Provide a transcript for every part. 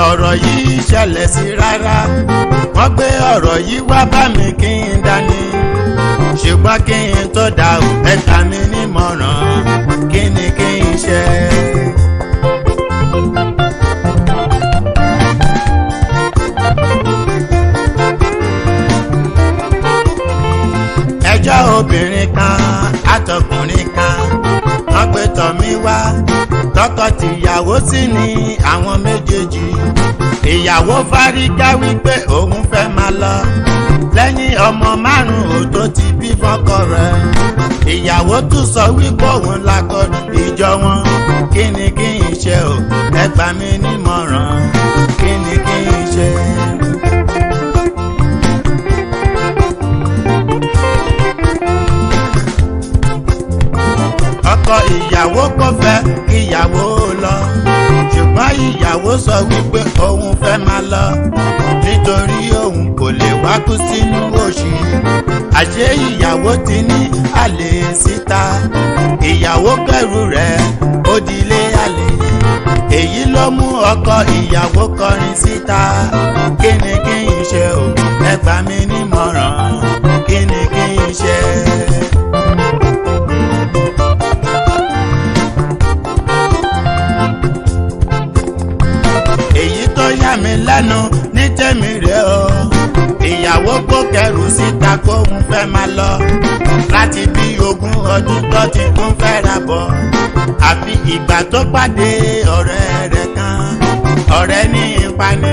ọ̀rọ̀ yìí ṣẹlẹ̀ sí rárá. Wọ́n gbé ọ̀rọ̀ yìí wá bá mi kí n dání. Ṣùgbọ́n kí n tó dá o, ẹ gbà mí nímọ̀ràn, kí ni kí n ṣe? Ẹjọ́ obìnrin kan àtọkùnrin kan wọ́n gbé tọ̀ mí wá. Tọkọ-tìyàwó sì ni àwọn méjèèjì. Ìyàwó fárígá wípé òun fẹ́ máa lọ lẹ́yìn ọmọ 5 tó ti bí fọ́kọ rẹ̀. Ìyàwó tún sọ wípé òun lákọ̀ọ́dù ìjọ wọn. Kí ni kí n ṣe o? Ẹ gbà mí nímọ̀ràn, kí ni kí n ṣe? Ọkọ ìyàwó kò fẹ́ kíyàwó lọ, ṣùgbọ́n ìyàwó sọ wípé òun fẹ́ máa lọ nítorí òun kò lè wá kú sínú òṣì. Àṣé ìyàwó ti ní àlè síta. Ìyàwó kẹrù rẹ̀ ó dilé àlè. Èyí ló mú ọkọ ìyàwó kọrin síta. Kí ni kí n ṣe o? Ẹ gbà mí nímọ̀ràn, kí ni kí n ṣe? Èyí tó yà mí lẹ́nu ní tèmi rẹ̀ o. Ìyàwó kó kẹrù síta kóun fẹ́ máa lọ láti bí 20 ọdún tó ti tún fẹ́ ra bọ̀. Àfi ìgbà tó pàdé ọ̀rẹ́ rẹ̀ kan. Ọ̀rẹ́ ní ìpani,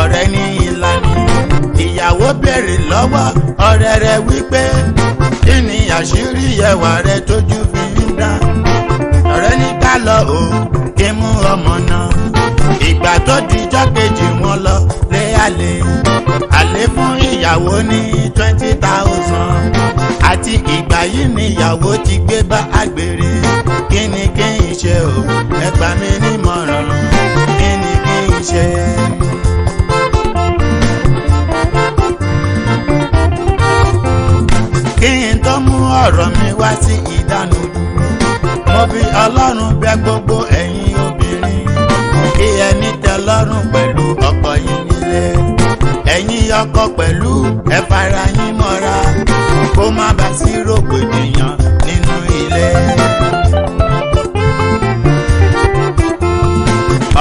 ọ̀rẹ́ ní ìlànà. Ìyàwó béèrè lọ́wọ́ ọ̀rẹ́ rẹ̀ wípé kí ni àṣírí ẹwà rẹ̀ tójú fi ń dán. Ọ̀rẹ́ ní ká lọ o, kí mú ọmọ náà. Ìgbà tó dijọ́ kejì wọn lọ lé àlè. Àlè fún ìyàwó ní 20,000. Àti ìgbà yìí ni ìyàwó ti gbé bá àgbèrè. Kí ni kí n ṣe o? Ẹ gbà mí nímọ̀ràn, kí ni kí n ṣe? Kí n tó mú ọ̀rọ̀ mi wá sí ìdánudúró, mo bi Ọlọ́run bẹ̀ gbogbo ẹ̀yin obìnrin. Kí ẹ ní tẹ́lọ́rùn pẹ̀lú ọkọ yín nílé. Ẹ̀yin ọkọ pẹ̀lú ẹ fara yín mọ́ra, kó má bàa sí rògbòdìyàn nínú ilé.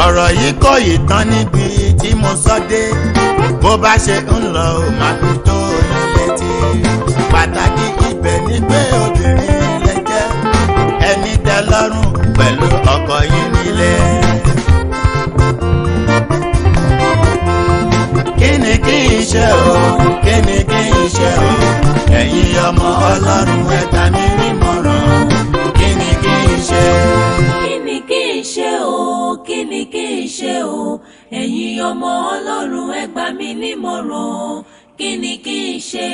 Ọ̀rọ̀ yìí kò yìí tán níbi tí mo sọ dé. Bó bá ṣe ń lọ ò máa fi tó yín létí. Pàtàkì ibẹ̀ ni pé obìnrin lè jẹ́ ẹ ní tẹ́lọ́rùn pẹ̀lú ọkọ yín nílé. Kí ni kí n ṣe o? Kí ni kí n ṣe o? Ẹ̀yin ọmọ Ọlọ́run ẹ gbà mí nímọ̀ràn, kí ni kí n ṣe? Kí ni kí n ṣe o? Kí ni kí n ṣe o? Ẹ̀yin ọmọ Ọlọ́run ẹ gbà mí nímọ̀ràn, kí ni kí n ṣe?